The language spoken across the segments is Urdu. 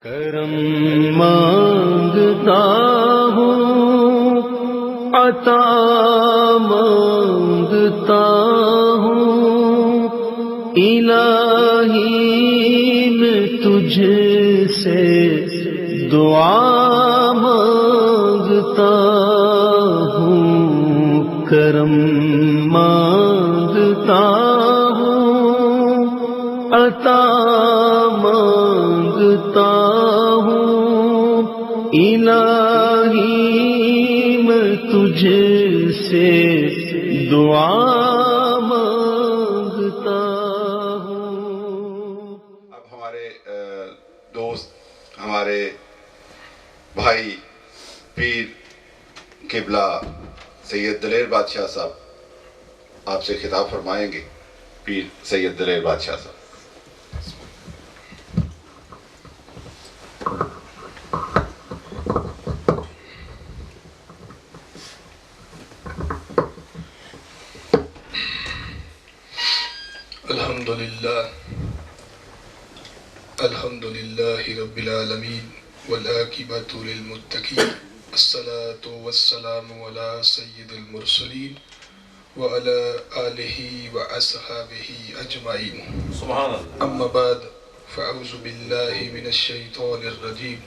کرم مانگتا ہوں، عطا مانگتا ہوں، الہی میں تجھ سے دعا مانگتا ہوں، کرم مانگتا ہوں، عطا مانگتا ہوں، الہی میں تجھ سے دعا مانگتا ہوں۔ اب ہمارے دوست، ہمارے بھائی پیر قبلہ سید دلیر بادشاہ صاحب آپ سے خطاب فرمائیں گے۔ پیر سید دلیر بادشاہ صاحب۔ الحمد للہ رب العالمین والعاقبۃ للمتقین، الصلاۃ والسلام علی سید المرسلین وعلی آلہ واصحابہ اجمعین، اما بعد فاعوذ باللہ من الشیطان الرجیم،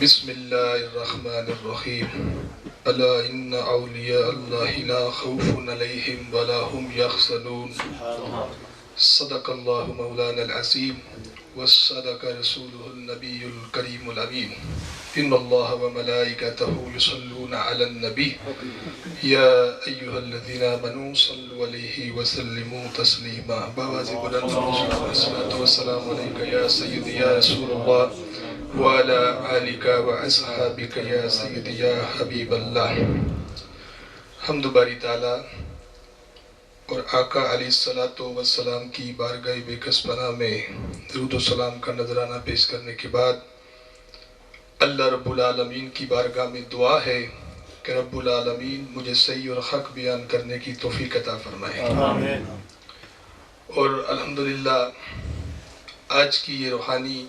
بسم اللہ الرحمن الرحیم، الا ان اولیاء اللہ لا خوف علیہم ولا هم یحزنون، صدق اللہ مولانا العظیم وصدق رسوله النبی الکریم الامین، ان اللہ وملائکتہ یصلون علی النبی یا ایہا الذین آمنوا صلوا علیہ وسلموا تسلیما، بآواز بلند والصلاۃ والسلام علیک یا سیدی یا رسول اللہ وعلی آلک واصحابک یا سیدی یا حبیب اللہ۔ حمد باری تعالی اور آقا علیہ السلام کی بارگاہ بے کس پناہ میں درود و سلام کا نذرانہ پیش کرنے کے بعد اللہ رب العالمین کی بارگاہ میں دعا ہے کہ رب العالمین مجھے صحیح اور حق بیان کرنے کی توفیق عطا فرمائے۔ آمین۔ اور الحمدللہ آج کی یہ روحانی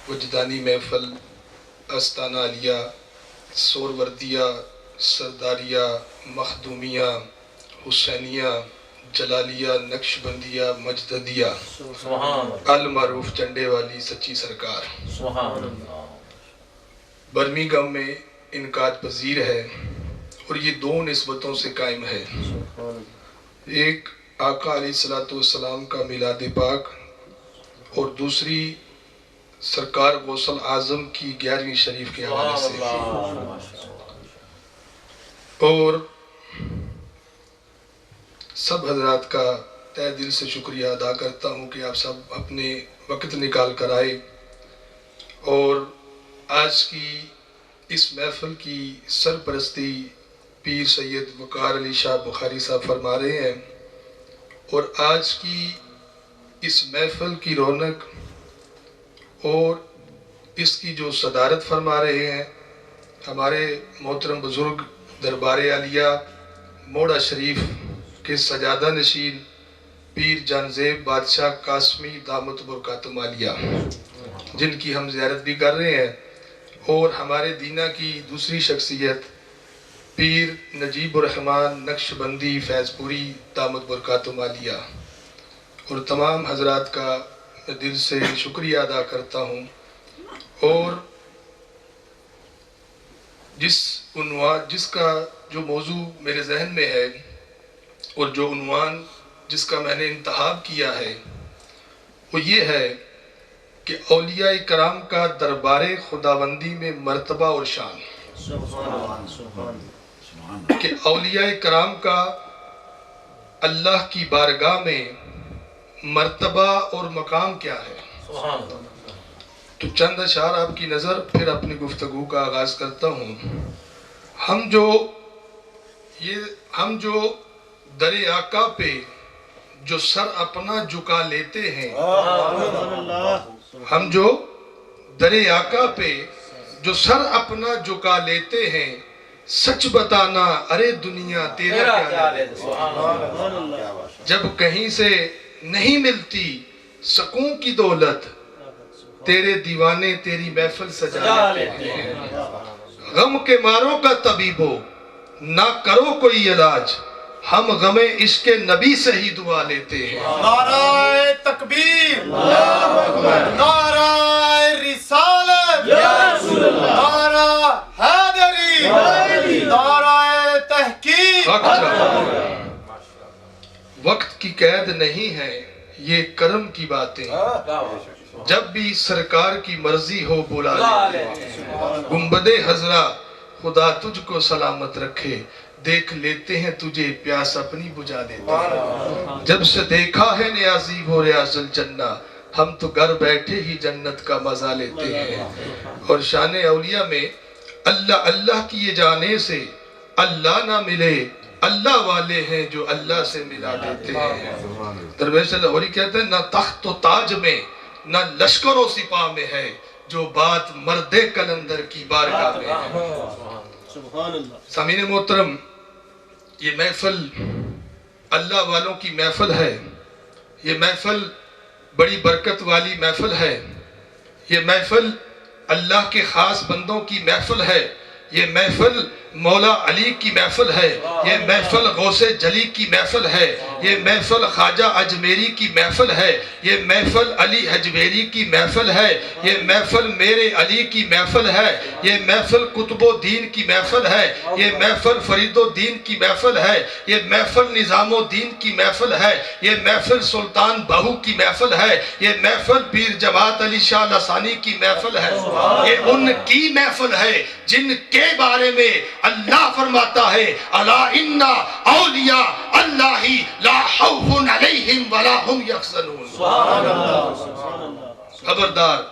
وجدانی محفل آستانہ عالیہ، سوروردیہ، سرداریہ، مخدومیہ، حسینیہ، جلالیہ، نقش بندیہ، مجددیہ، المعروف چنڈے والی سچی سرکار برمنگھم میں انعقاد پذیر ہے، اور یہ دو نسبتوں سے قائم ہے۔ ایک آقا علیہ السلام کا میلاد پاک اور دوسری سرکار غوث اعظم کی 11ویں شریف کے حوالے سے۔ اور سب حضرات کا تہ دل سے شکریہ ادا کرتا ہوں کہ آپ سب اپنے وقت نکال کر آئے، اور آج کی اس محفل کی سرپرستی پیر سید وقار علی شاہ بخاری صاحب فرما رہے ہیں، اور آج کی اس محفل کی رونق اور اس کی جو صدارت فرما رہے ہیں ہمارے محترم بزرگ دربار عالیہ موڑا شریف کے سجادہ نشین پیر جانزیب بادشاہ قاسمی دامت برکاتہم عالیہ، جن کی ہم زیارت بھی کر رہے ہیں، اور ہمارے دینہ کی دوسری شخصیت پیر نجیب الرحمن نقش بندی فیض پوری دامت برکاتہم عالیہ، اور تمام حضرات کا دل سے شکریہ ادا کرتا ہوں۔ اور جس کا جو موضوع میرے ذہن میں ہے اور جو عنوان جس کا میں نے انتخاب کیا ہے وہ یہ ہے کہ اولیاء کرام کا دربار خداوندی میں مرتبہ اور شان، کہ اولیاء کرام کا اللہ کی بارگاہ میں مرتبہ اور مقام کیا ہے۔ تو چند اشعار آپ کی نظر پھر اپنی گفتگو کا آغاز کرتا ہوں۔ ہم جو در آقا پہ جو سر اپنا جھکا لیتے ہیں، ہم جو در آقا پہ جو سر اپنا جھکا لیتے ہیں، سچ بتانا ارے دنیا تیرا کیا لیتے جب کہیں سے نہیں ملتی سکون کی دولت، تیرے دیوانے تیری محفل سجا لیتے ہیں۔ غم کے ماروں کا طبیب ہو نہ کرو کوئی علاج، ہم غم عشق نبی سے ہی دعا لیتے ہیں۔ نعرہ تکبیر، نعرہ رسالت، نعرہ حیدری، نعرہ تحقیق۔ وقت کی قید نہیں ہے یہ کرم کی باتیں، جب بھی سرکار کی مرضی ہو بلا لیتے ہیں۔ گنبد خضرا خدا تجھ کو سلامت رکھے، دیکھ لیتے ہیں تجھے پیاس اپنی بجھا لیتے ہیں۔ جب سے دیکھا ہے نیازی و ریاض الجنہ، ہم تو گھر بیٹھے ہی جنت کا مزہ لیتے ہیں۔ اور شان اولیاء میں اللہ اللہ کیے جانے سے اللہ نہ ملے، اللہ والے ہیں جو اللہ سے ملا دیتے ہیں۔ درویش اللہ ہوری کہتے ہیں نہ تخت و تاج میں نہ لشکر و سپاہ میں ہے، جو بات مرد کلندر کی بارگاہ میں ہے۔ سامعین محترم، یہ محفل اللہ والوں کی محفل ہے، یہ محفل بڑی برکت والی محفل ہے، یہ محفل اللہ کے خاص بندوں کی محفل ہے، یہ محفل مولا علی کی محفل ہے، یہ محفل غوث جلی کی محفل ہے، یہ محفل خواجہ اجمیری کی محفل ہے، یہ محفل علی حجویری کی محفل ہے، یہ محفل میرے علی کی محفل ہے، یہ محفل قطب الدین کی محفل ہے، یہ محفل فرید الدین کی محفل ہے، یہ محفل نظام الدین کی محفل ہے، یہ محفل سلطان بہو کی محفل ہے، یہ محفل پیر جماعت علی شاہ لسانی کی محفل ہے، یہ ان کی محفل ہے جن کے بارے میں اللہ فرماتا ہے الا ان اولیاء اللہ لا خوف علیہم ولا هم یحزنون۔ خبردار،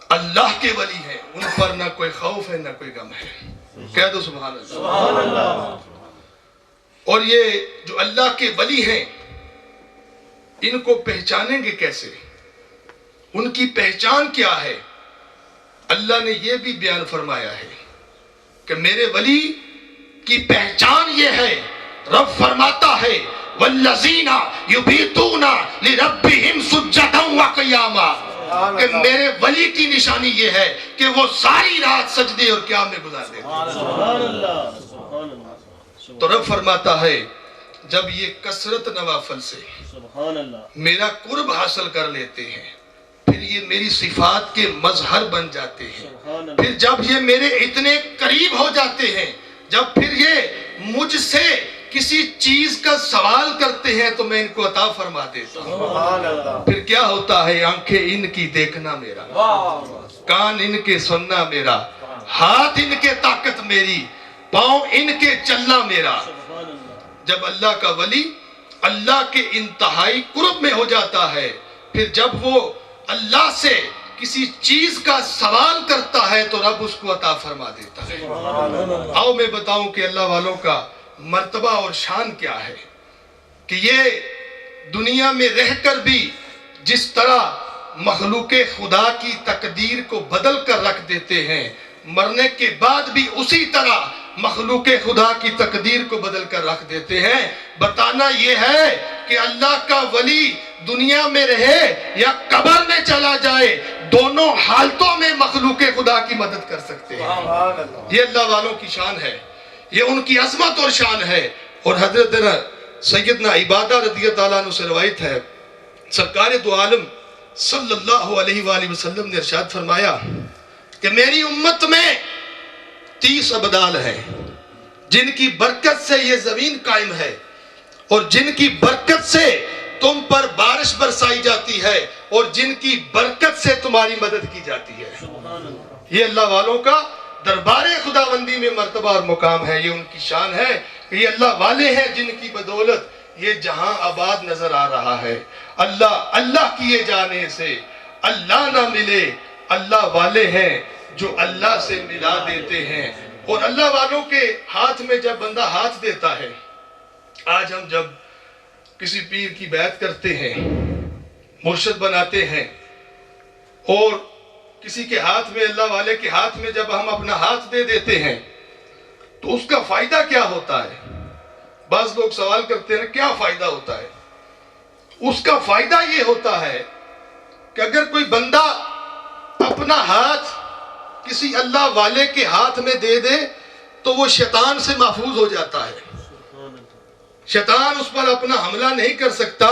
اللہ کے ولی ہیں، ان پر نہ کوئی خوف ہے نہ کوئی غم ہے۔ کہہ دو سبحان اللہ۔ اور یہ جو اللہ کے ولی ہیں، ان کو پہچانیں گے کیسے؟ ان کی پہچان کیا ہے؟ اللہ نے یہ بھی بیان فرمایا ہے کہ میرے ولی کی پہچان یہ ہے، رب فرماتا ہے والذین یبیتون لربہم سجدا وقیاما، کہ میرے ولی کی نشانی یہ ہے کہ وہ ساری رات سجدے اور قیام میں گزار دیتے ہیں۔ تو رب فرماتا ہے جب یہ کثرت نوافل سے میرا قرب حاصل کر لیتے ہیں، پھر یہ میری صفات کے مظہر بن جاتے ہیں، پھر جب یہ میرے اتنے قریب ہو جاتے ہیں، جب پھر یہ مجھ سے کسی چیز کا سوال کرتے ہیں تو میں ان کو عطا فرما دیتا ہوں۔ پھر کیا ہوتا ہے؟ آنکھیں ان کی دیکھنا میرا، کان ان کے سننا میرا، ہاتھ ان کے طاقت میری، پاؤں ان کے چلنا میرا۔ جب اللہ کا ولی اللہ کے انتہائی قرب میں ہو جاتا ہے، پھر جب وہ اللہ سے کسی چیز کا سوال کرتا ہے تو رب اس کو عطا فرما دیتا ہے۔ آؤ میں بتاؤں کہ اللہ والوں کا مرتبہ اور شان کیا ہے، کہ یہ دنیا میں رہ کر بھی جس طرح مخلوق خدا کی تقدیر کو بدل کر رکھ دیتے ہیں، مرنے کے بعد بھی اسی طرح مخلوق خدا کی تقدیر کو بدل کر رکھ دیتے ہیں۔ بتانا یہ ہے کہ اللہ کا ولی دنیا میں رہے یا قبر میں چلا جائے، دونوں حالتوں میں مخلوق خدا کی مدد کر سکتے ہیں۔ یہ اللہ والوں کی شان ہے، یہ ان کی عظمت اور شان ہے۔ اور حضرت سیدنا عبادہ رضی اللہ عنہ سے روایت ہے، سرکار دو عالم صلی اللہ علیہ وآلہ وسلم نے ارشاد فرمایا کہ میری امت میں 30 ابدال ہیں جن کی برکت سے یہ زمین قائم ہے، اور جن کی برکت سے تم پر بارش برسائی جاتی ہے، اور جن کی برکت سے تمہاری مدد کی جاتی ہے۔ یہ اللہ والوں کا دربار خداوندی میں مرتبہ اور مقام ہے، یہ ان کی شان ہے کہ یہ اللہ والے ہیں جن کی بدولت یہ جہاں آباد نظر آ رہا ہے۔ اللہ اللہ کیے جانے سے اللہ نہ ملے، اللہ والے ہیں جو اللہ سے ملا دیتے ہیں۔ اور اللہ والوں کے ہاتھ میں جب بندہ ہاتھ دیتا ہے، آج ہم جب کسی پیر کی بیعت کرتے ہیں، مرشد بناتے ہیں، اور کسی کے ہاتھ میں، اللہ والے کے ہاتھ میں جب ہم اپنا ہاتھ دے دیتے ہیں تو اس کا فائدہ کیا ہوتا ہے؟ بعض لوگ سوال کرتے ہیں کیا فائدہ ہوتا ہے؟ اس کا فائدہ یہ ہوتا ہے کہ اگر کوئی بندہ اپنا ہاتھ کسی اللہ والے کے ہاتھ میں دے دے تو وہ شیطان سے محفوظ ہو جاتا ہے. شیطان اس پر اپنا حملہ نہیں کر سکتا،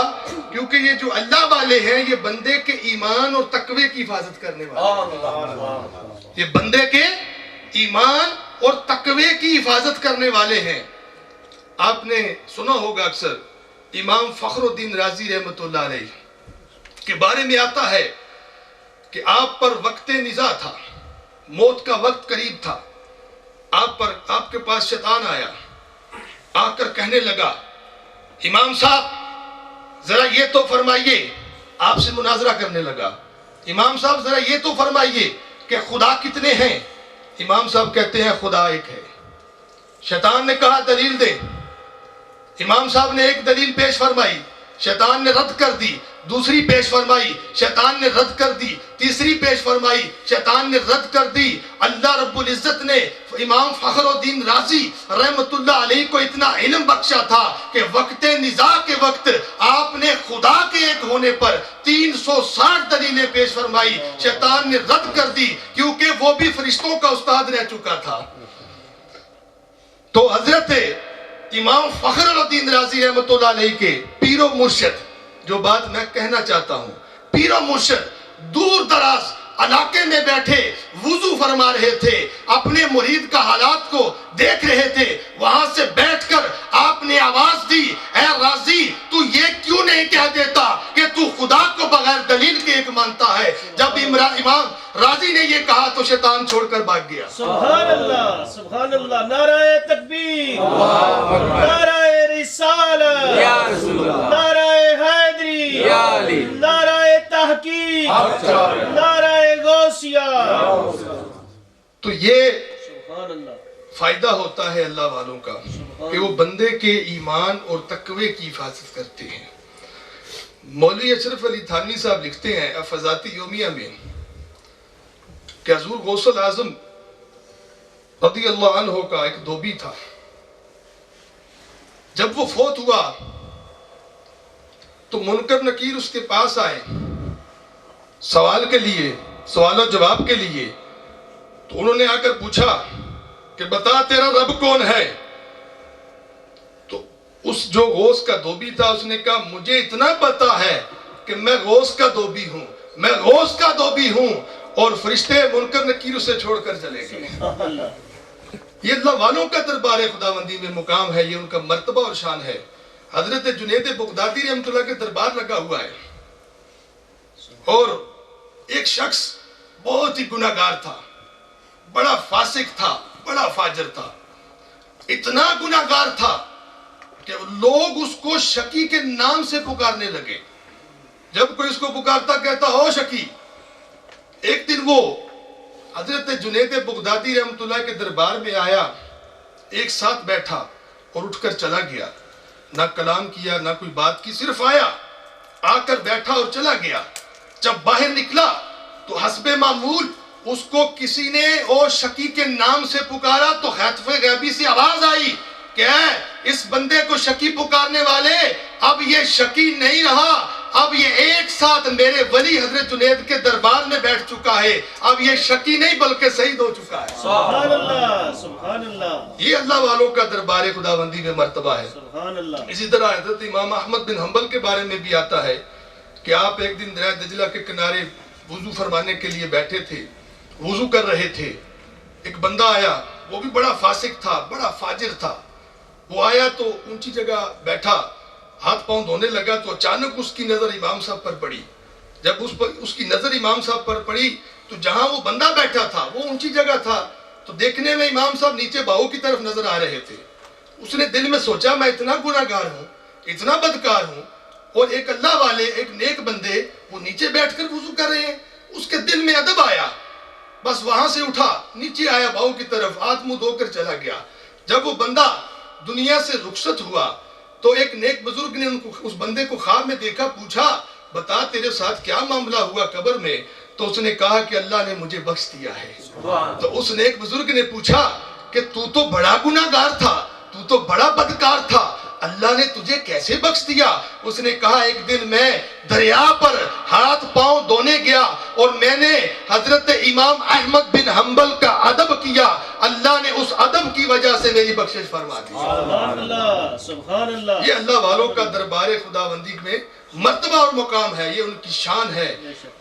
کیونکہ یہ جو اللہ والے ہیں یہ بندے کے ایمان اور تقوی کی حفاظت کرنے والے ہیں. یہ بندے کے ایمان اور تقوی کی حفاظت کرنے والے ہیں. آپ نے سنا ہوگا اکثر امام فخر الدین رازی رحمۃ اللہ علیہ کے بارے میں آتا ہے کہ آپ پر وقت نزاع تھا، موت کا وقت قریب تھا. آپ کے پاس شیطان آیا، آ کر کہنے لگا امام صاحب ذرا یہ تو فرمائیے، آپ سے مناظرہ کرنے لگا، امام صاحب ذرا یہ تو فرمائیے کہ خدا کتنے ہیں؟ امام صاحب کہتے ہیں خدا ایک ہے. شیطان نے کہا دلیل دے. امام صاحب نے ایک دلیل پیش فرمائی، شیطان نے رد کر دی. دوسری پیش فرمائی، شیطان نے رد کر دی. تیسری پیش فرمائی، شیطان نے رد کر دی. اللہ رب العزت نے امام فخر الدین رازی رحمت اللہ علیہ کو اتنا علم بخشا تھا کہ وقت نزاع کے وقت آپ نے خدا کے ایک ہونے پر 360 دلیلیں پیش فرمائی. شیطان نے رد کر دی کیونکہ وہ بھی فرشتوں کا استاد رہ چکا تھا. تو حضرت امام فخر الدین رازی رحمت اللہ علیہ کے پیر و مرشد، جو بات میں کہنا چاہتا ہوں، پیر و مرشد دور دراز علاقے میں بیٹھے وضو فرما رہے تھے، اپنے مرید کا حالات کو دیکھ رہے تھے. وہاں سے بیٹھ کر آپ نے آواز دی، اے رازی تو یہ کیوں نہیں کہہ دیتا کہ تو خدا کو بغیر دلیل کے ایک مانتا ہے؟ جب امام رازی نے یہ کہا تو شیطان چھوڑ کر بھاگ گیا. سبحان اللہ، سبحان اللہ. نعرہ تکبیر، نعرہ رسالت، نعرہ حیدری، نعرہ تحقیق، نعرہ غوثیہ. تو یہ فائدہ ہوتا ہے اللہ والوں کا کہ وہ بندے کے ایمان اور تقوی کی حفاظت کرتے ہیں. مولوی اشرف علی تھانوی صاحب لکھتے ہیں افضاتی یومیہ میں کہ حضور غوث الاعظم رضی اللہ عنہ کا ایک دھوبی تھا. جب وہ فوت ہوا تو منکر نکیر اس کے پاس آئے سوال کے لیے، سوال و جواب کے لیے. تو انہوں نے آ کر پوچھا کہ بتا تیرا رب کون ہے؟ تو اس جو غوث کا دھوبی تھا اس نے کہا مجھے اتنا پتا ہے کہ میں غوث کا دھوبی ہوں، میں غوث کا دھوبی ہوں. اور فرشتے منکر نکیر اسے چھوڑ کر چلے گئے. یہ اللہ والوں کا دربار خداوندی میں مقام ہے، یہ ان کا مرتبہ اور شان ہے. حضرت جنید بغدادی رحمۃ اللہ کے دربار لگا ہوا ہے، اور ایک شخص بہت ہی گناہگار تھا، بڑا فاسق تھا، بڑا فاجر تھا. اتنا گناہگار تھا کہ لوگ اس کو شقی کے نام سے پکارنے لگے. جب کوئی اس کو پکارتا کہتا ہو شقی. ایک دن وہ حضرت جنید بغدادی رحمۃ اللہ کے دربار میں آیا، ایک ساتھ بیٹھا اور اٹھ کر چلا گیا. نہ کلام کیا نہ کوئی بات کی، صرف آیا، آ کر بیٹھا اور چلا گیا. جب باہر نکلا تو حسب معمول اس کو کسی نے اور شقی کے نام سے پکارا تو خطف غیبی سے آواز آئی کہ اس بندے کو شقی پکارنے والے، اب یہ شقی نہیں رہا، اب یہ ایک ساتھ میرے ولی حضرت جنید کے دربار میں بیٹھ چکا ہے، اب یہ شقی نہیں بلکہ شہید ہو چکا ہے. سبحان اللہ، سبحان اللہ. یہ اللہ والوں کا دربار خداوندی میں مرتبہ ہے. سبحان اللہ. اسی طرح حضرت امام احمد بن حنبل کے بارے میں بھی آتا ہے کہ آپ ایک دن دریا دجلہ کے کنارے وضو فرمانے کے لیے بیٹھے تھے، وضو کر رہے تھے. ایک بندہ آیا، وہ بھی بڑا فاسق تھا، بڑا فاجر تھا. وہ آیا تو اونچی جگہ بیٹھا، ہاتھ پاؤں دھونے لگا تو اچانک اس کی نظر امام صاحب پر پڑی. جب اس کی نظر امام صاحب پر پڑی تو جہاں وہ بندہ بیٹھا تھا وہ اونچی جگہ تھا، تو دیکھنے میں امام صاحب نیچے باہوں کی طرف نظر آ رہے تھے. اس نے دل میں سوچا میں اتنا گناہگار ہوں، اتنا بدکار ہوں، اور ایک اللہ والے، ایک نیک بندے وہ نیچے بیٹھ کر وضو کر رہے ہیں. اس کے دل میں ادب آیا، بس وہاں سے اٹھا، نیچے آیا باہوں کی طرف، ہاتھ منہ دھو کر چلا گیا. جب وہ بندہ دنیا سے رخصت ہوا تو ایک نیک بزرگ نے اس بندے کو خواب میں دیکھا، پوچھا بتا تیرے ساتھ کیا معاملہ ہوا قبر میں؟ تو اس نے کہا کہ اللہ نے مجھے بخش دیا ہے. تو اس نیک بزرگ نے پوچھا کہ تو بڑا گناہگار تھا، تو بڑا بدکار تھا، اللہ نے تجھے کیسے بخش دیا؟ اس نے کہا ایک دن میں دریا پر ہاتھ پاؤں دھونے گیا اور میں نے حضرت امام احمد بن حنبل کا ادب کیا، اللہ نے اس ادب کی وجہ سے میری بخشش فرما دی۔ سبحان اللہ، سبحان اللہ۔ یہ اللہ والوں کا دربار خداوندی میں مرتبہ اور مقام ہے، یہ ان کی شان ہے۔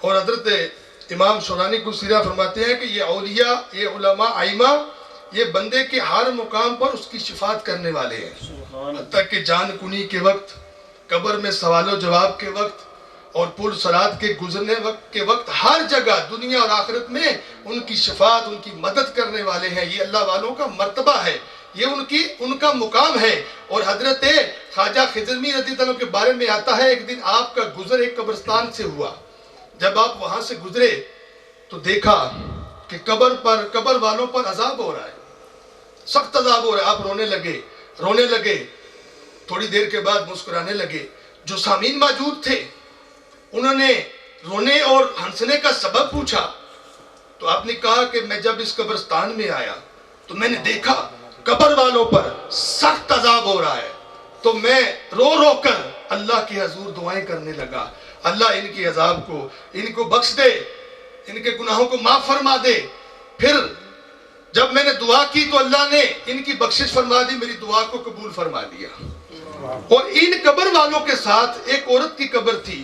اور حضرت امام شورانی کو سیرہ فرماتے ہیں کہ یہ اولیاء، یہ علماء ائمہ، یہ بندے کے ہر مقام پر اس کی شفاعت کرنے والے ہیں، حتیٰ کہ جان کنی کے وقت، قبر میں سوال و جواب کے وقت اور پل صراط کے گزرنے کے وقت، ہر جگہ دنیا اور آخرت میں ان کی شفاعت، ان کی مدد کرنے والے ہیں۔ یہ اللہ والوں کا مرتبہ ہے، یہ ان کا مقام ہے۔ اور حضرت خواجہ خضرمی رضی اللہ عنہ کے بارے میں آتا ہے ایک دن آپ کا گزر ایک قبرستان سے ہوا، جب آپ وہاں سے گزرے تو دیکھا کہ قبر والوں پر عذاب ہو رہا ہے، سخت عذاب ہو رہا ہے۔ آپ رونے لگے، تھوڑی دیر کے بعد مسکرانے لگے۔ جو سامعین موجود تھے انہوں نے رونے اور ہنسنے کا سبب پوچھا تو آپ نے کہا کہ میں جب اس قبرستان میں آیا تو میں نے دیکھا قبر والوں پر سخت عذاب ہو رہا ہے، تو میں رو کر اللہ کے حضور دعائیں کرنے لگا، اللہ ان کی عذاب کو ان کو بخش دے، ان کے گناہوں کو معاف فرما دے۔ پھر جب میں نے دعا کی تو اللہ نے ان کی بخشش فرما دی، میری دعا کو قبول فرما لیا۔ اور ان قبر والوں کے ساتھ ایک عورت کی قبر تھی،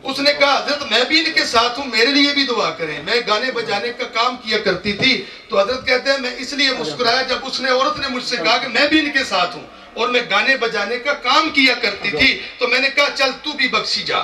اس نے کہا حضرت میں بھی ان کے ساتھ ہوں، میرے لیے بھی دعا کریں، میں گانے بجانے کا کام کیا کرتی تھی۔ تو حضرت کہتے ہیں میں اس لیے مسکرایا جب عورت نے مجھ سے کہا کہ میں بھی ان کے ساتھ ہوں اور میں گانے بجانے کا کام کیا کرتی تھی، تو میں نے کہا چل تو بھی بخشی جا۔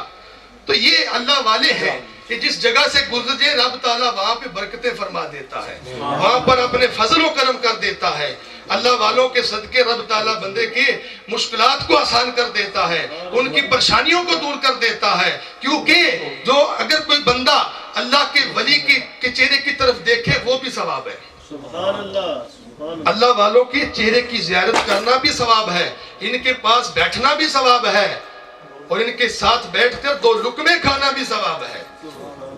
تو یہ اللہ والے ہیں کہ جس جگہ سے گزر جائے رب تعالیٰ وہاں پہ برکتیں فرما دیتا ہے، وہاں پر اپنے فضل و کرم کر دیتا ہے۔ اللہ والوں کے صدقے رب تعالیٰ بندے کی مشکلات کو آسان کر دیتا ہے، ان کی پریشانیوں کو دور کر دیتا ہے، کیونکہ جو اگر کوئی بندہ اللہ کے ولی کے چہرے کی طرف دیکھے وہ بھی ثواب ہے۔ سبحان اللہ، سبحان اللہ۔ اللہ والوں کے چہرے کی زیارت کرنا بھی ثواب ہے، ان کے پاس بیٹھنا بھی ثواب ہے، اور ان کے ساتھ بیٹھ کر دو لقمے کھانا بھی ثواب ہے۔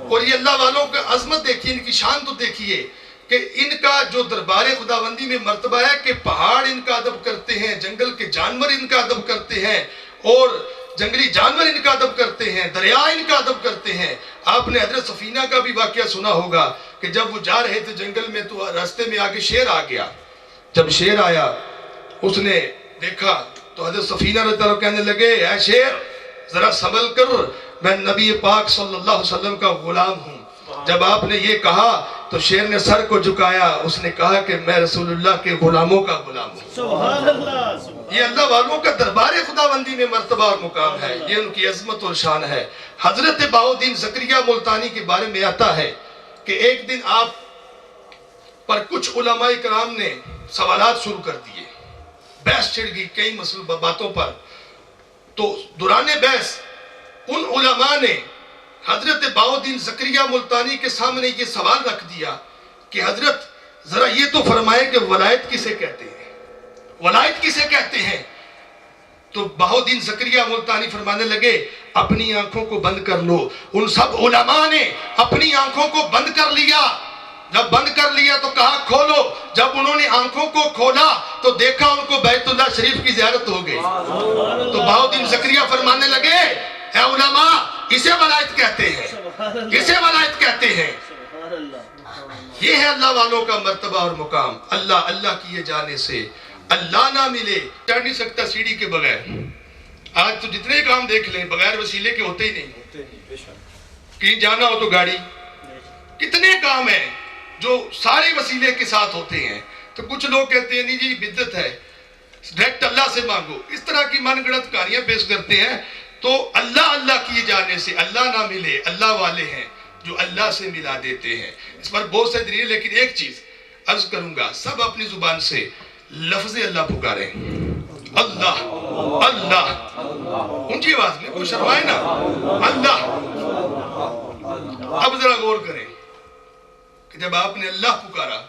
اور یہ اللہ والوں کا عظمت دیکھیے، ان کی شان تو دیکھیے کہ ان کا جو دربار خداوندی میں مرتبہ ہے کہ پہاڑ ان کا ادب کرتے ہیں، جنگل کے جانور ان کا ادب کرتے ہیں، اور جنگلی جانور ان کا ادب کرتے ہیں، دریا ان کا ادب کرتے ہیں۔ آپ نے حضرت سفینہ کا بھی واقعہ سنا ہوگا کہ جب وہ جا رہے تھے جنگل میں تو راستے میں آگے شیر آ گیا۔ جب شیر آیا اس نے دیکھا تو حضرت سفینہ رضی اللہ عنہ کہنے لگے اے شیر ذرا سنبھل کر، میں نبی پاک صلی اللہ علیہ وسلم کا غلام ہوں۔ جب آپ نے یہ کہا تو شیر نے سر کو جھکایا، اس نے کہا کہ میں رسول اللہ کے غلاموں کا غلام ہوں۔ سبحان اللہ۔ یہ اللہ والوں کا دربار خداوندی میں مرتبہ اور مقام ہے، یہ ان کی عظمت اور شان ہے۔ حضرت بہاؤالدین زکریا ملتانی کے بارے میں آتا ہے کہ ایک دن آپ پر کچھ علماء کرام نے سوالات شروع کر دیے، بحث چھڑ گئی کئی مسئلہ باتوں پر۔ تو دوران بحث ان علماء نے حضرت بہاؤالدین زکریا ملتانی کے سامنے یہ سوال رکھ دیا کہ حضرت ذرا یہ تو فرمائے کہ ولایت کسے کہتے ہیں، ولایت کسے کہتے ہیں؟ تو بہاؤالدین زکریا ملتانی فرمانے لگے اپنی آنکھوں کو بند کر لو۔ ان سب علماء نے اپنی آنکھوں کو بند کر لیا، جب بند کر لیا تو کہا کھولو۔ جب انہوں نے آنکھوں کو کھولا تو دیکھا ان کو بیت اللہ شریف کی زیارت ہو گئی۔ تو بہاؤالدین زکریا فرمانے لگے اے علماء اسے ولایت کہتے ہیں، اسے ولایت کہتے ہیں۔ یہ ہے اللہ والوں کا مرتبہ اور مقام۔ اللہ کیے جانے سے اللہ نہ ملے، چڑھ نہیں سکتا سیڑھی کے بغیر۔ آج تو جتنے کام دیکھ لیں بغیر وسیلے کے ہوتے ہی نہیں، کہیں جانا ہو تو گاڑی، کتنے کام ہیں جو سارے وسیلے کے ساتھ ہوتے ہیں۔ تو کچھ لوگ کہتے ہیں نہیں جی بدعت ہے، ڈائریکٹ اللہ سے مانگو، اس طرح کی من گڑت کہانیاں پیش کرتے ہیں۔ تو اللہ کیے جانے سے اللہ نہ ملے، اللہ والے ہیں جو اللہ سے ملا دیتے ہیں۔ اس پر بہت سے دلیل، لیکن ایک چیز عرض کروں گا، سب اپنی زبان سے لفظ اللہ پکاریں، اللہ اللہ، اونچی آواز میں، کوئی شرمائے نا، اللہ۔ اب ذرا غور کریں کہ جب آپ نے اللہ پکارا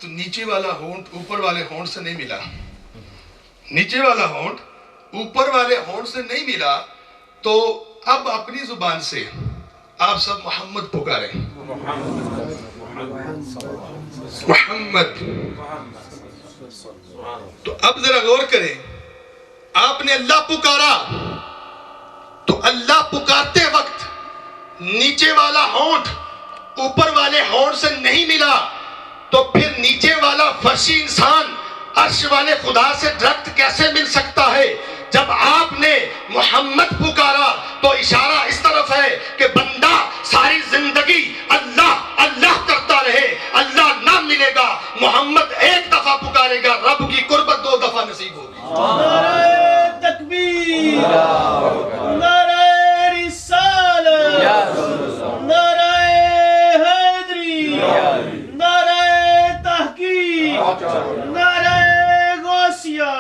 تو نیچے والا ہونٹ اوپر والے ہونٹ سے نہیں ملا، نیچے والا ہونٹ اوپر والے ہونٹ سے نہیں ملا، تو اب اپنی زبان سے آپ سب محمد پکاریں، محمد۔ تو اب ذرا غور کریں آپ نے اللہ پکارا تو اللہ پکارتے وقت نیچے والا ہونٹ اوپر والے ہونٹ سے نہیں ملا تو پھر نیچے والا فرشی انسان عرش والے خدا سے ڈائریکٹ کیسے مل سکتا ہے؟ جب آپ نے محمد پکارا تو اشارہ اس طرف ہے کہ بندہ ساری زندگی اللہ اللہ کرتا رہے، اللہ نہ ملے گا، محمد ایک دفعہ پکارے گا، رب کی قربت 2 دفعہ نصیب ہوگی۔ نعرہ تکبیر، نعرہ رسالت، نعرہ حیدری، نعرہ تحقیق، نعرہ غوثیہ۔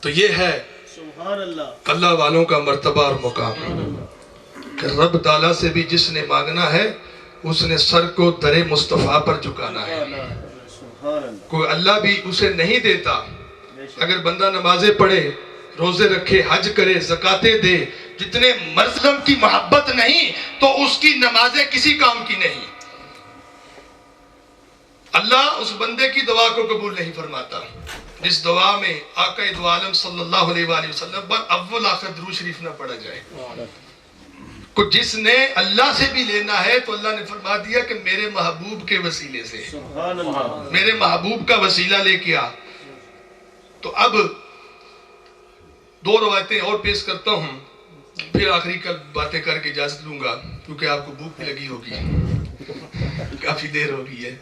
تو یہ ہے سبحان اللہ، اللہ والوں کا مرتبہ اور مقام کہ رب تعالیٰ سے بھی جس نے مانگنا ہے اس نے سر کو در مصطفیٰ پر جھکانا ہے۔ سبحان اللہ، کوئی اللہ بھی اسے نہیں دیتا۔ اگر بندہ نمازیں پڑھے، روزے رکھے، حج کرے، زکاتیں دے، جتنے مرزم کی محبت نہیں تو اس کی نمازیں کسی کام کی نہیں۔ اللہ اس بندے کی دعا کو قبول نہیں فرماتا جس دعا میں آقا دو عالم صلی اللہ علیہ وآلہ وسلم پر اول آخر درود شریف نہ پڑھا جائے۔ کو جس نے اللہ سے بھی لینا ہے تو اللہ نے فرما دیا کہ میرے محبوب کے وسیلے سے، سبحان اللہ، میرے محبوب کا وسیلہ لے کے آ۔ تو اب 2 روایتیں اور پیش کرتا ہوں، پھر آخری کل باتیں کر کے اجازت لوں گا کیونکہ آپ کو بھوک بھی لگی ہوگی، کافی دیر ہو گئی ہے۔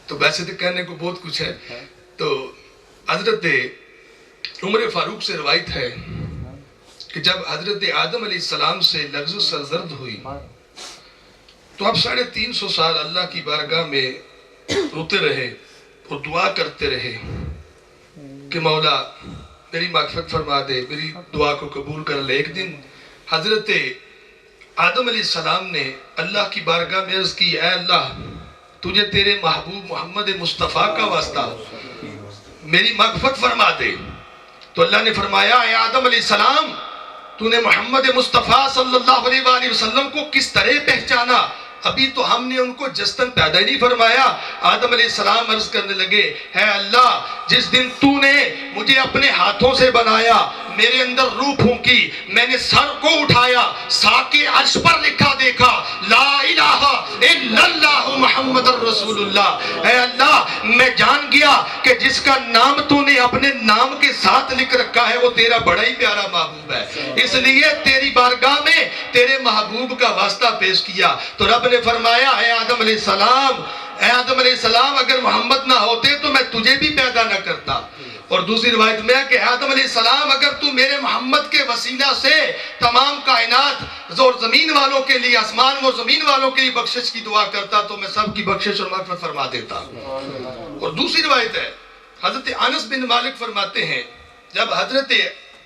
تو ویسے تو کہنے کو بہت کچھ ہے۔ تو حضرت عمر فاروق سے روایت ہے کہ جب حضرت آدم علیہ السلام سے لفظ سرزد ہوئی تو اب 350 سال اللہ کی بارگاہ میں روتے رہے اور دعا کرتے رہے کہ مولا میری مغفرت فرما دے، میری دعا کو قبول کر لے۔ ایک دن حضرت آدم علیہ السلام نے اللہ کی بارگاہ میں عرض کی، اے اللہ تجھے تیرے محبوب محمد مصطفیٰ کا واسطہ میری مغفرت فرما دے۔ تو اللہ نے فرمایا، اے آدم علیہ السلام تو نے محمد مصطفیٰ صلی اللہ علیہ وآلہ وسلم کو کس طرح پہچانا؟ ابھی تو ہم نے ان کو جستن پیدا ہی نہیں فرمایا۔ آدم علیہ السلام عرض کرنے لگے، اے اللہ جس دن تو نے مجھے اپنے ہاتھوں سے بنایا، میرے اندر روح پھونکی، میں نے سر کو اٹھایا، ساقِ عرش پر لکھا دیکھا لا الہ الا اللہ محمد الرسول اللہ۔ اے اللہ میں جان گیا کہ جس کا نام تو نے اپنے نام کے ساتھ لکھ رکھا ہے وہ تیرا بڑا ہی پیارا محبوب ہے، اس لیے تیری بارگاہ میں تیرے محبوب کا واسطہ پیش کیا۔ تو رب نے فرمایا، اے آدم علیہ السلام، اے آدم علیہ السلام اگر محمد نہ ہوتے تو میں تجھے بھی پیدا نہ کرتا۔ اور دوسری روایت میں ہے کہ آدم علیہ السلام اگر تو میرے محمد کے وسیلہ سے تمام کائنات اور زمین والوں کے لیے، آسمان و زمین والوں کے لیے بخشش کی دعا کرتا تو میں سب کی بخشش اور مغفرت فرما دیتا۔ اور دوسری روایت ہے، حضرت انس بن مالک فرماتے ہیں جب حضرت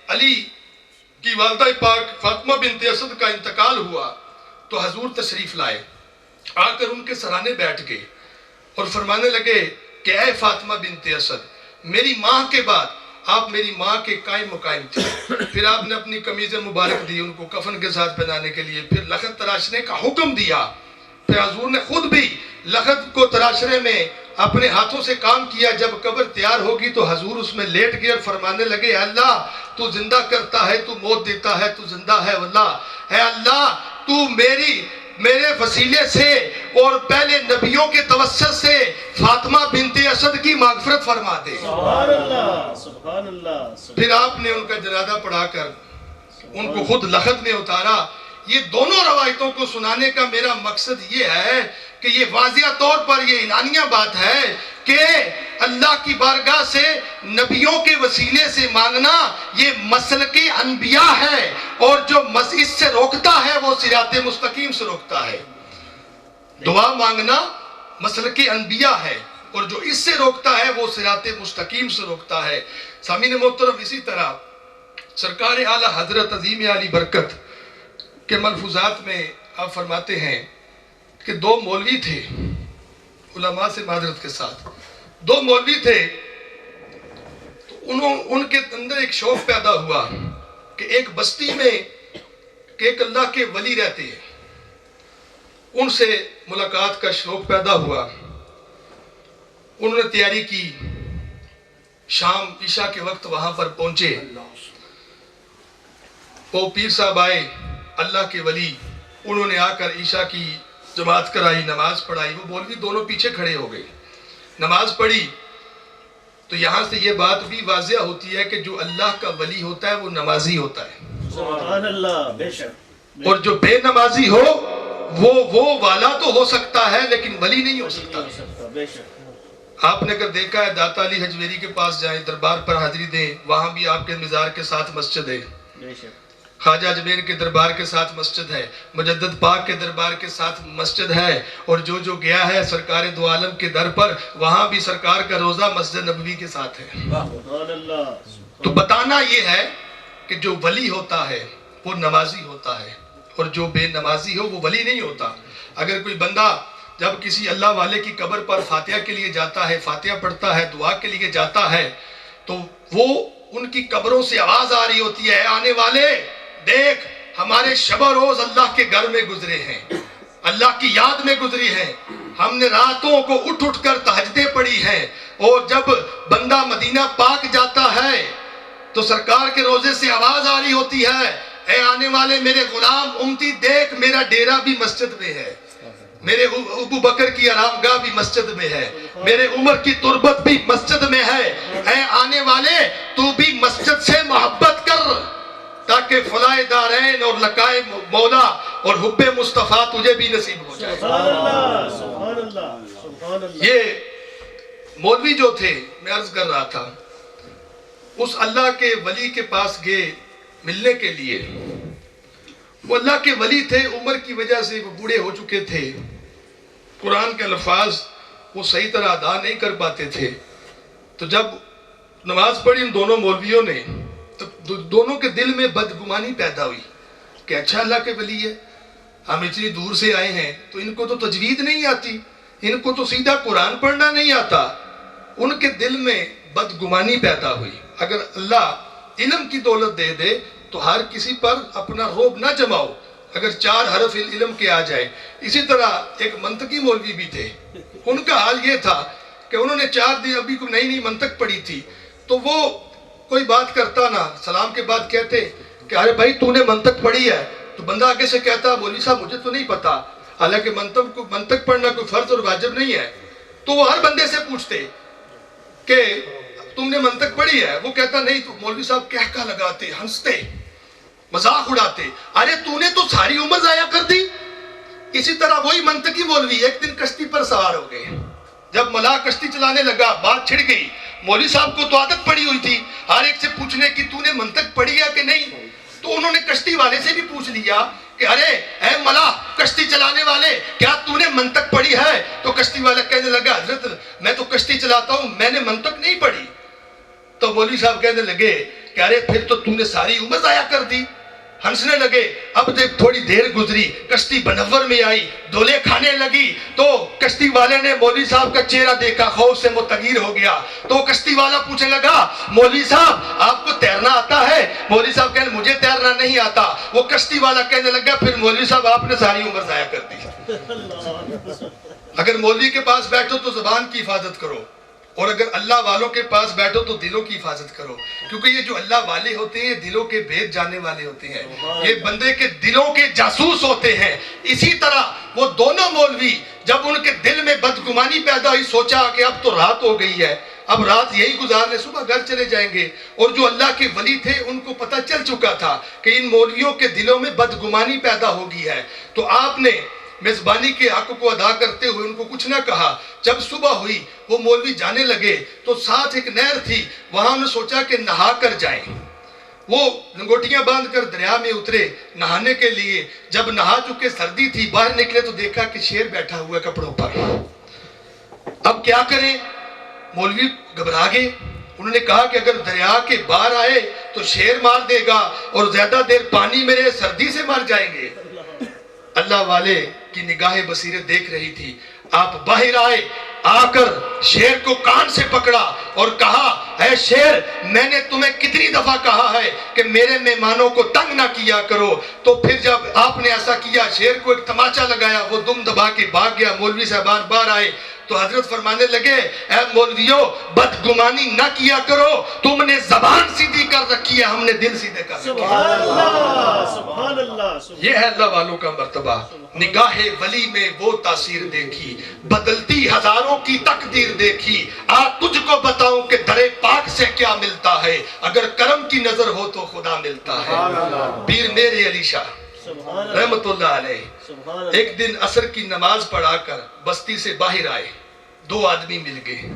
علی کی والدہ پاک فاطمہ بنت اسد کا انتقال ہوا تو حضور تشریف لائے، آ کر ان کے سرانے بیٹھ گئے اور فرمانے لگے کہ اے فاطمہ بنت اسد، میری ماں کے بعد آپ میری ماں کے قائم مقائم تھے۔ پھر آپ نے اپنی قمیض مبارک دی ان کو کفن کے ساتھ پہنانے کے لیے، پھر لخت تراشنے کا حکم دیا، پھر حضور نے خود بھی لخت کو تراشنے میں اپنے ہاتھوں سے کام کیا۔ جب قبر تیار ہوگی تو حضور اس میں لیٹ گئے اور فرمانے لگے، اے اللہ تو زندہ کرتا ہے، تو موت دیتا ہے، تو زندہ ہے واللہ، اے اللہ تو میرے وسیلے سے اور پہلے نبیوں کے توسط سے فاطمہ بنت اسد کی مغفرت فرما دے۔ سبحان اللہ، سبحان اللہ۔ پھر آپ نے ان کا جنازہ پڑھا کر ان کو خود لخت میں اتارا۔ یہ دونوں روایتوں کو سنانے کا میرا مقصد یہ ہے کہ یہ واضح طور پر یہ اعلانیہ بات ہے کہ اللہ کی بارگاہ سے نبیوں کے وسیلے سے مانگنا یہ مسلک انبیاء ہے، اور جو اس سے روکتا ہے وہ صراط مستقیم سے روکتا ہے۔ دعا مانگنا مسلک انبیاء ہے اور جو اس سے روکتا ہے وہ صراط مستقیم سے روکتا ہے۔ سامعین محترم، اسی طرح سرکار اعلیٰ حضرت عظیم علی برکت کے ملفوظات میں آپ فرماتے ہیں کہ 2 مولوی تھے، علماء سے معذرت کے ساتھ 2 مولوی تھے، تو ان کے اندر ایک شوق پیدا ہوا کہ ایک بستی میں ایک اللہ کے ولی رہتے ہیں، ان سے ملاقات کا شوق پیدا ہوا۔ انہوں نے تیاری کی شام عشاء کے وقت وہاں پر پہنچے. وہ پیر صاحب آئے, اللہ کے ولی, انہوں نے آ کر عشاء کی جماعت کرائی, نماز پڑھائی. وہ مولوی دونوں پیچھے کھڑے ہو گئے, نماز پڑھی. تو یہاں سے یہ بات بھی واضح ہوتی ہے کہ جو اللہ کا ولی ہوتا ہے وہ نمازی ہوتا ہے, سبحان اللہ, بے شک. اور جو بے نمازی ہو وہ والا تو ہو سکتا ہے لیکن ولی نہیں ہو سکتا. بے شک. آپ نے اگر دیکھا ہے داتا علی حجویری کے پاس جائیں, دربار پر حاضری دیں, وہاں بھی آپ کے مزار کے ساتھ مسجد ہے. بے شک. خواجہ اجمیر کے دربار کے ساتھ مسجد ہے, مجدد پاک کے دربار کے ساتھ مسجد ہے, اور جو گیا ہے سرکار دو عالم کے در پر, وہاں بھی سرکار کا روزہ مسجد نبوی کے ساتھ ہے. سبحان اللہ. تو بتانا یہ ہے کہ جو ولی ہوتا ہے وہ نمازی ہوتا ہے, اور جو بے نمازی ہو وہ ولی نہیں ہوتا. اگر کوئی بندہ جب کسی اللہ والے کی قبر پر فاتحہ کے لیے جاتا ہے, فاتحہ پڑھتا ہے, دعا کے لیے جاتا ہے, تو وہ ان کی قبروں سے آواز آ رہی ہوتی ہے, آنے والے دیکھ ہمارے شب و روز اللہ کے گھر میں گزرے ہیں, اللہ کی یاد میں گزری ہیں, ہم نے راتوں کو اٹھ کر تہجدیں پڑھی ہیں. اور جب بندہ مدینہ پاک جاتا ہے تو سرکار کے روزے سے آواز آ رہی ہوتی ہے, اے آنے والے میرے غلام امتی دیکھ میرا ڈیرا بھی مسجد میں ہے, میرے ابو بکر کی آرام گاہ بھی مسجد میں ہے, میرے عمر کی تربت بھی مسجد میں ہے. اے آنے والے تو بھی مسجد سے محبت کر تاکہ فلاح دارین اور لقائے مولا اور حب مصطفیٰ تجھے بھی نصیب ہو جائے. سبحان اللہ, سبحان اللہ, سبحان اللہ. یہ مولوی جو تھے, میں عرض کر رہا تھا, اس اللہ کے ولی کے پاس گئے ملنے کے لیے. وہ اللہ کے ولی تھے, عمر کی وجہ سے وہ بوڑھے ہو چکے تھے, قرآن کے الفاظ وہ صحیح طرح ادا نہیں کر پاتے تھے. تو جب نماز پڑھی ان دونوں مولویوں نے, تو دونوں کے دل میں بدگمانی پیدا ہوئی کہ اچھا اللہ کے ولی ہے, ہم اتنی دور سے آئے ہیں تو ان کو تو تجوید نہیں آتی, ان کو تو سیدھا قرآن پڑھنا نہیں آتا. ان کے دل میں بدگمانی پیدا ہوئی. اگر اللہ علم کی دولت دے دے تو ہر کسی پر اپنا رعب نہ جماؤ, اگر 4 حرف علم کے آ جائے. اسی طرح ایک منطقی مولوی بھی تھے, ان کا حال یہ تھا کہ انہوں نے 4 دن ابھی کوئی نئی منطق پڑھی تھی, تو وہ کوئی بات کرتا نا, سلام کے بعد کہتے کہ ارے بھائی تو نے منطق پڑھی ہے, تو بندہ آگے سے کہتا مولوی صاحب مجھے تو نہیں پتا, حالانکہ منطق پڑھنا کوئی فرض اور واجب نہیں ہے. تو وہ ہر بندے سے پوچھتے کہ تم نے منطق پڑھی ہے, وہ کہتا نہیں. تو مولوی صاحب کہکا لگاتے, ہنستے, مذاق اڑاتے, ارے تو نے تو ساری عمر ضائع کر دی. اسی طرح وہی منطقی مولوی ایک دن کشتی پر سوار ہو گئے. جب ملا کشتی چلانے لگا بات چھڑ گئی. مولوی صاحب کو تو عادت پڑی ہوئی تھی ہر ایک سے پوچھنے کی تو نے منطق پڑھی ہے کہ نہیں. تو انہوں نے کشتی والے سے بھی پوچھ لیا کہ ارے اے ملا کشتی چلانے والے, کیا تو نے منطق پڑھی ہے؟ تو کشتی والا کہنے لگا حضرت میں تو کشتی چلاتا ہوں, میں نے منطق نہیں پڑھی. تو مولوی صاحب کہنے لگے کہ ارے پھر تو نے ساری عمر ضائع کر دی. ہنسنے لگے. اب جب تھوڑی دیر گزری کشتی بنور میں آئی, دولے کھانے لگی, تو کشتی والے نے مولوی صاحب کا چہرہ دیکھا, خوف سے متغیر ہو گیا. تو کشتی والا پوچھنے لگا مولوی صاحب آپ کو تیرنا آتا ہے؟ مولوی صاحب کہنے مجھے تیرنا نہیں آتا. وہ کشتی والا کہنے لگا پھر مولوی صاحب آپ نے ساری عمر ضائع کر دی. اگر مولوی کے پاس بیٹھو تو زبان کی حفاظت کرو, اور اگر اللہ والوں کے پاس بیٹھو تو دلوں کی حفاظت کرو, کیونکہ یہ جو اللہ والے ہوتے ہیں دلوں کے بھید جاننے والے ہوتے ہیں, یہ بندے کے دلوں کے جاسوس ہوتے ہیں. اسی طرح وہ دونوں مولوی جب ان کے دل میں بدگمانی پیدا ہوئی, سوچا کہ اب تو رات ہو گئی ہے, اب رات یہی گزارنے, صبح گھر چلے جائیں گے. اور جو اللہ کے ولی تھے ان کو پتہ چل چکا تھا کہ ان مولویوں کے دلوں میں بدگمانی پیدا ہو گئی ہے. تو آپ نے میزبانی کے حق کو ادا کرتے ہوئے ان کو کچھ نہ کہا. جب صبح ہوئی وہ مولوی جانے لگے تو ساتھ ایک نہر تھی, وہاں انہوں نے سوچا کہ نہا کر جائیں. وہ لنگوٹیاں باندھ کر دریا میں اترے نہانے کے لیے. جب نہا چکے سردی تھی, باہر نکلے تو دیکھا کہ شیر بیٹھا ہوا ہے کپڑوں پر. اب کیا کریں؟ مولوی گھبرا گئے. انہوں نے کہا کہ اگر دریا کے باہر آئے تو شیر مار دے گا, اور زیادہ دیر پانی میں رہے سردی سے مر جائیں گے. اللہ والے کی نگاہ بصیرت دیکھ رہی تھی. آپ باہر آئے, آ کر شیر کو کان سے پکڑا اور کہا اے شیر میں نے تمہیں کتنی دفعہ کہا ہے کہ میرے مہمانوں کو تنگ نہ کیا کرو. تو پھر جب آپ نے ایسا کیا, شیر کو ایک تماچا لگایا, وہ دم دبا کے بھاگ گیا. مولوی صاحبان باہر آئے, تو حضرت فرمانے لگے اے مولویو بدگمانی نہ کیا کرو، تم نے زبان سیدھی کر رکھی ہے، ہم نے دل سیدھے کر رکھی ہے۔ سبحان اللہ سبحان اللہ یہ ہے اللہ والوں کا مرتبہ۔ نگاہ ولی میں وہ تاثیر دیکھی، بدلتی ہزاروں کی تقدیر دیکھی، تجھ کو بتاؤں کہ در پاک سے کیا ملتا ہے، اگر کرم کی نظر ہو تو خدا ملتا ہے۔ پیر میرے علی شاہ رحمت اللہ علیہ ایک دن عصر کی نماز پڑھا کر بستی سے باہر آئے، دو آدمی مل گئے،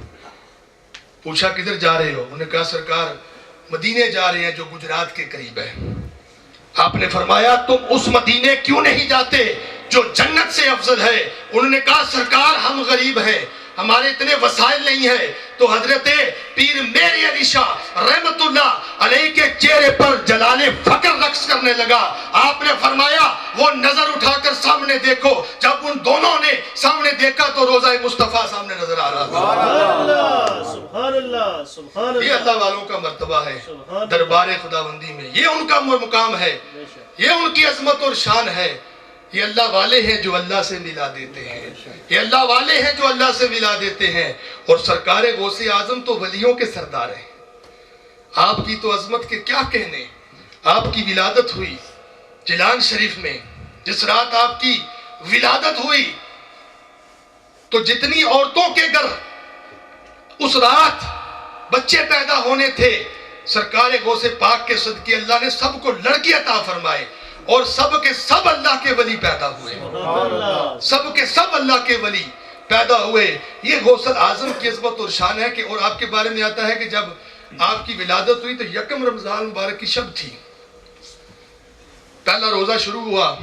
پوچھا کدھر جا رہے ہو؟ انہوں نے کہا سرکار مدینے جا رہے ہیں جو گجرات کے قریب ہے۔ آپ نے فرمایا تم اس مدینے کیوں نہیں جاتے جو جنت سے افضل ہے؟ انہوں نے کہا سرکار ہم غریب ہیں، ہمارے اتنے وسائل نہیں ہیں۔ تو حضرت پیر میری علی شاہ رحمت اللہ علیہ کے چہرے پر جلال فقر رقص کرنے لگا۔ آپ نے فرمایا وہ نظر اٹھا کر سامنے دیکھو، جب ان دونوں نے سامنے دیکھا تو روضہ مصطفیٰ سامنے نظر آ رہا تھا۔ سبحان اللہ سبحان اللہ۔ یہ اللہ والوں کا مرتبہ ہے دربار خداوندی میں، یہ ان کا مقام ہے، یہ ان کی عظمت اور شان ہے۔ یہ اللہ والے ہیں جو اللہ سے ملا دیتے ہیں، یہ اللہ والے ہیں جو اللہ سے ملا دیتے ہیں۔ اور سرکار غوث اعظم تو ولیوں کے سردار ہیں، آپ کی تو عظمت کے کیا کہنے۔ آپ کی ولادت ہوئی جیلان شریف میں، جس رات آپ کی ولادت ہوئی تو جتنی عورتوں کے گھر اس رات بچے پیدا ہونے تھے، سرکار غوث پاک کے صدقے اللہ نے سب کو لڑکی عطا فرمائے، اور سب کے سب اللہ کے ولی پیدا ہوئے، سب کے سب اللہ کے ولی پیدا ہوئے۔ یہ غوث اعظم کی عظمت اور شان ہے کہ اور آپ کے بارے میں آتا ہے کہ جب آپ کی ولادت ہوئی تو یکم رمضان مبارک کی شب تھی، پہلا روزہ شروع ہوا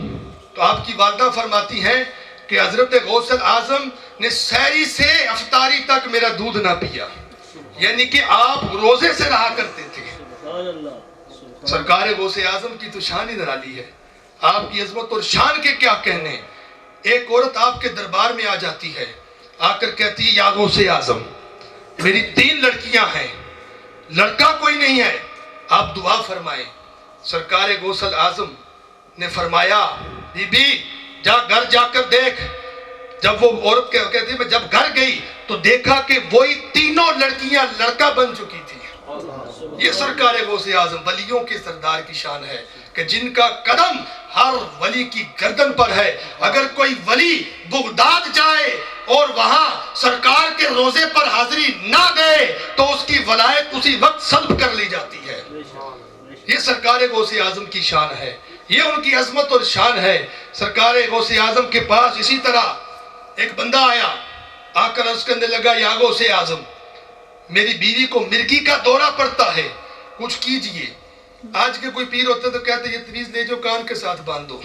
تو آپ کی والدہ فرماتی ہیں کہ حضرت غوث اعظم نے سحری سے افطاری تک میرا دودھ نہ پیا، یعنی کہ آپ روزے سے رہا کرتے تھے۔ سبحان اللہ سرکار غوث اعظم کی تو شان ہی نرالی ہے، آپ کی عظمت اور شان کے کیا کہنے۔ ایک عورت آپ کے دربار میں آ جاتی ہے، آ کر کہتی ہے یا غوث اعظم میری 3 لڑکیاں ہیں، لڑکا کوئی نہیں ہے، آپ دعا فرمائیں۔ سرکار غوث اعظم نے فرمایا بی بی جا گھر جا کر دیکھ۔ جب وہ عورت کہتی ہے میں جب گھر گئی تو دیکھا کہ وہی 3 لڑکیاں لڑکا بن چکی تھی۔ یہ سرکار غوث اعظم ولیوں کے سردار کی شان ہے کہ جن کا قدم ہر ولی کی گردن پر ہے۔ اگر کوئی ولی بغداد جائے اور وہاں سرکار کے روزے پر حاضری نہ دے تو اس کی ولایت اسی وقت سلب کر لی جاتی ہے۔ یہ سرکار غوث اعظم کی شان ہے، یہ ان کی عظمت اور شان ہے۔ سرکار غوث اعظم کے پاس اسی طرح ایک بندہ آیا، آ کر عرض کرنے لگا یا غوث اعظم میری بیوی کو مرگی کا دورہ پڑتا ہے، کچھ کیجئے۔ آج کے کوئی پیر ہوتے تو کہتے یہ تویز لے جو کان کے ساتھ باندھو۔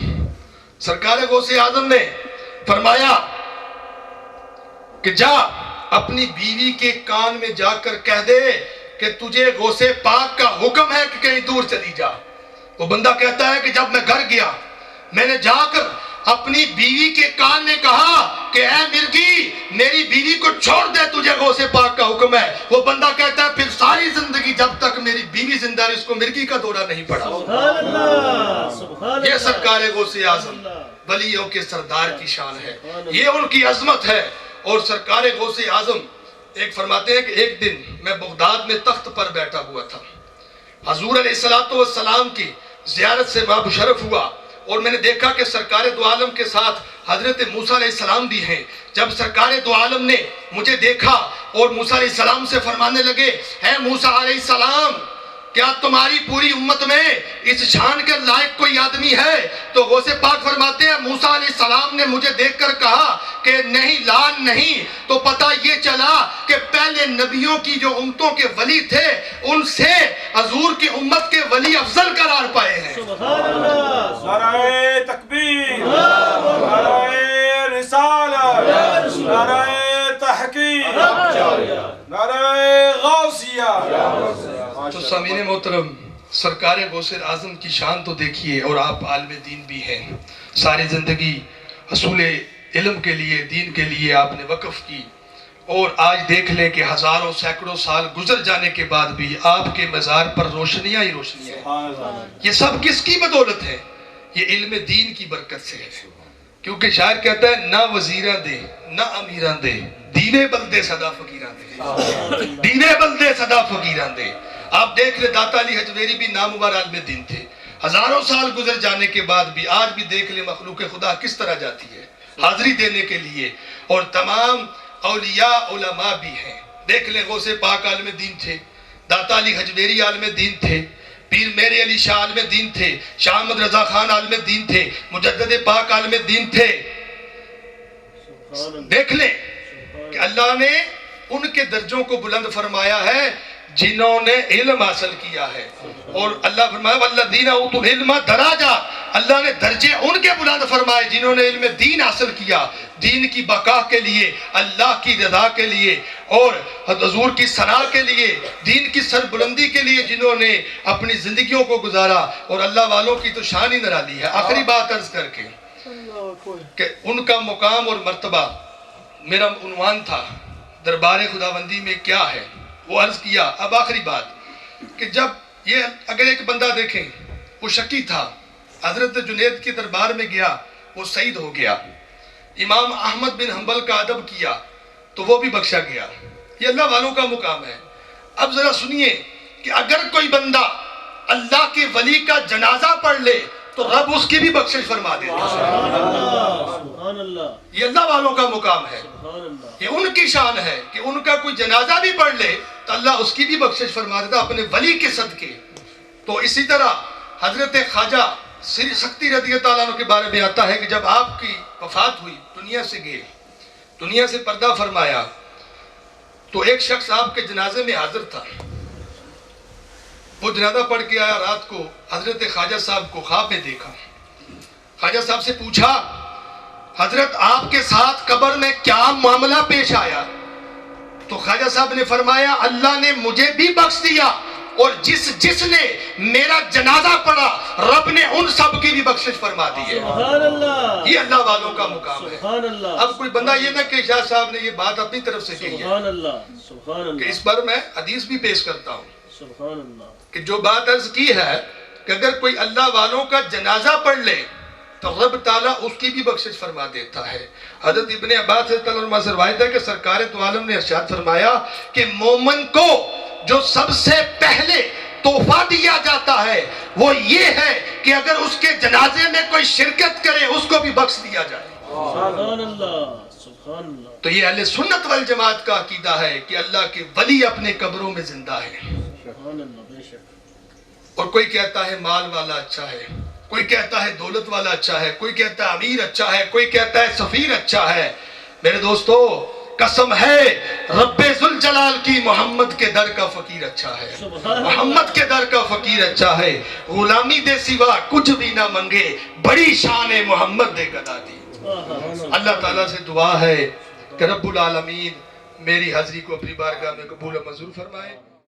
سرکار غوث اعظم نے فرمایا کہ جا اپنی بیوی کے کان میں جا کر کہہ دے کہ تجھے غوث پاک کا حکم ہے کہ کہیں دور چلی جا۔ وہ بندہ کہتا ہے کہ جب میں گھر گیا میں نے جا کر اپنی بیوی کے کان میں کہا کہ اے مرگی میری بیوی کو چھوڑ دے، تجھے غوث پاک کا حکم ہے۔ وہ بندہ کہتا ہے پھر ساری زندگی جب تک میری بیوی زندہ رہی اس کو مرگی کا دورہ نہیں پڑا۔ سبحان اللہ سبحان اللہ۔ یہ سرکار غوث اعظم ولیوں کے سردار کی شان ہے، یہ ان کی عظمت ہے۔ اور سرکار غوث اعظم ایک فرماتے ہیں کہ ایک دن میں بغداد میں تخت پر بیٹھا ہوا تھا، حضور علیہ السلام کی زیارت سے باب شرف ہوا اور میں نے دیکھا کہ سرکار دو عالم کے ساتھ حضرت موسیٰ علیہ السلام بھی ہیں۔ جب سرکار دو عالم نے مجھے دیکھا اور موسیٰ علیہ السلام سے فرمانے لگے اے موسیٰ علیہ السلام کیا تمہاری پوری امت میں اس شان کے لائق کوئی آدمی ہے؟ تو غوث پاک فرماتے ہیں موسیٰ علیہ السلام نے مجھے دیکھ کر کہا کہ نہیں لان نہیں۔ تو پتہ یہ چلا کہ پہلے نبیوں کی جو امتوں کے ولی تھے ان سے حضور کی امت کے ولی افضل قرار پائے ہیں۔ سبحان اللہ۔ نعرہ تکبیر، نعرہ رسالت، نعرہ تحقیق، نعرہ غوثیہ۔ تو سامعین محترم سرکار غوث اعظم کی شان تو دیکھیے، اور آپ عالم دین بھی ہیں، ساری زندگی حصول علم کے لیے دین کے لیے آپ نے وقف کی، اور آج دیکھ لیں کہ ہزاروں سینکڑوں سال گزر جانے کے بعد بھی آپ کے مزار پر روشنیاں ہی روشنیاں ہیں۔ یہ سب کس کی بدولت ہے؟ یہ علم دین کی برکت سے ہے۔ کیونکہ شاعر کہتا ہے نہ وزیراں دے نہ امیراں دے دیوے بلدے صدا فقیراں دے، دیوے بلدے صدا فقیراں دے۔ آپ دیکھ لیں داتا علی حجویری بھی نامور عالم دین تھے، ہزاروں سال گزر جانے کے بعد بھی آج بھی دیکھ لیں مخلوق خدا کس طرح جاتی ہے حاضری دینے کے لیے، اور تمام اولیاء علماء بھی ہیں۔ دیکھ لیں غوث پاک عالم دین تھے، داتا علی حجویری عالم دین تھے، پیر میر علی شاہ عالم دین تھے، شاہ احمد رضا خان عالم دین تھے، مجدد پاک عالم دین تھے۔ دیکھ لیں کہ اللہ نے ان کے درجوں کو بلند فرمایا ہے جنہوں نے علم حاصل کیا ہے، اور اللہ فرمایا والذین اوتوا العلم درجات، اللہ نے درجے ان کے بلند فرمائے جنہوں نے علم دین حاصل کیا، دین کی بقا کے لیے، اللہ کی رضا کے لیے اور حضور کی ثنا کے لیے، دین کی سربلندی کے لیے جنہوں نے اپنی زندگیوں کو گزارا، اور اللہ والوں کی تو شان ہی نرالی ہے۔ آخری بات عرض کر کے کہ ان کا مقام اور مرتبہ، میرا عنوان تھا دربار خداوندی میں کیا ہے، وہ عرض کیا۔ اب آخری بات کہ جب یہ اگر ایک بندہ دیکھیں وہ شکی تھا، حضرت جنید کے دربار میں گیا، وہ شہید ہو گیا، امام احمد بن حنبل کا ادب کیا تو وہ بھی بخشا گیا، یہ اللہ والوں کا مقام ہے۔ اب ذرا سنیے کہ اگر کوئی بندہ اللہ کے ولی کا جنازہ پڑھ لے تو رب اس کی بھی بخشش فرما دیتا ہے۔ سبحان اللہ، یہ اللہ والوں کا مقام ہے، سبحان اللہ، یہ ان کی شان ہے کہ ان کا کوئی جنازہ بھی پڑھ لے تو اللہ اس کی بھی بخشش فرما دیتا اپنے ولی کے صدقے۔ تو اسی طرح حضرت خواجہ سری سختی رضی اللہ عنہ کے بارے میں آتا ہے کہ جب آپ کی وفات ہوئی، دنیا سے گئے، دنیا سے پردہ فرمایا، تو ایک شخص آپ کے جنازے میں حاضر تھا، وہ جنازہ پڑھ کے آیا، رات کو حضرت خواجہ صاحب کو خواب میں دیکھا، خواجہ صاحب سے پوچھا حضرت آپ کے ساتھ قبر میں کیا معاملہ پیش آیا؟ تو خواجہ صاحب نے فرمایا اللہ نے مجھے بھی بخش دیا، اور جس نے میرا جنازہ پڑھا رب نے ان سب کی بھی بخشش فرما دی ہے۔ سبحان اللہ، یہ اللہ والوں کا مقام ہے۔ سبحان اللہ، اب کوئی بندہ یہ نہ کہ شاہ صاحب نے یہ بات اپنی طرف سے کہی ہے، سبحان اللہ، سبحان کہ اللہ، اس پر میں حدیث بھی پیش کرتا ہوں سبحان اللہ، کہ جو بات عرض کی ہے کہ اگر کوئی اللہ والوں کا جنازہ پڑھ لے تو رب تعالیٰ اس کی بھی بخشش فرما دیتا ہے۔ حضرت ابن عباس رضی اللہ عنہ سے روایت ہے کہ سرکار تو عالم نے ارشاد فرمایا کہ مومن کو جو سب سے پہلے تحفہ دیا جاتا ہے وہ یہ ہے کہ اگر اس کے جنازے میں کوئی شرکت کرے اس کو بھی بخش دیا جائے۔ سبحان اللہ، سبحان اللہ، تو یہ اہل سنت والجماعت کا عقیدہ ہے کہ اللہ کے ولی اپنے قبروں میں زندہ ہے۔ سبحان اللہ، بے شک، اور کوئی کہتا ہے مال والا اچھا ہے، کوئی کہتا ہے دولت والا اچھا ہے، کوئی کہتا ہے امیر اچھا ہے، کوئی کہتا ہے سفیر اچھا ہے۔ میرے دوستو قسم ہے رب ذوالجلال کی محمد کے در کا فقیر اچھا ہے، محمد کے در کا فقیر اچھا ہے، غلامی دے سوا کچھ بھی نہ منگے، بڑی شان محمد دے گدا دی۔ اللہ تعالیٰ سے دعا ہے کہ رب العالمین میری حاضری کو اپنی بارگاہ میں قبول و منظور فرمائے۔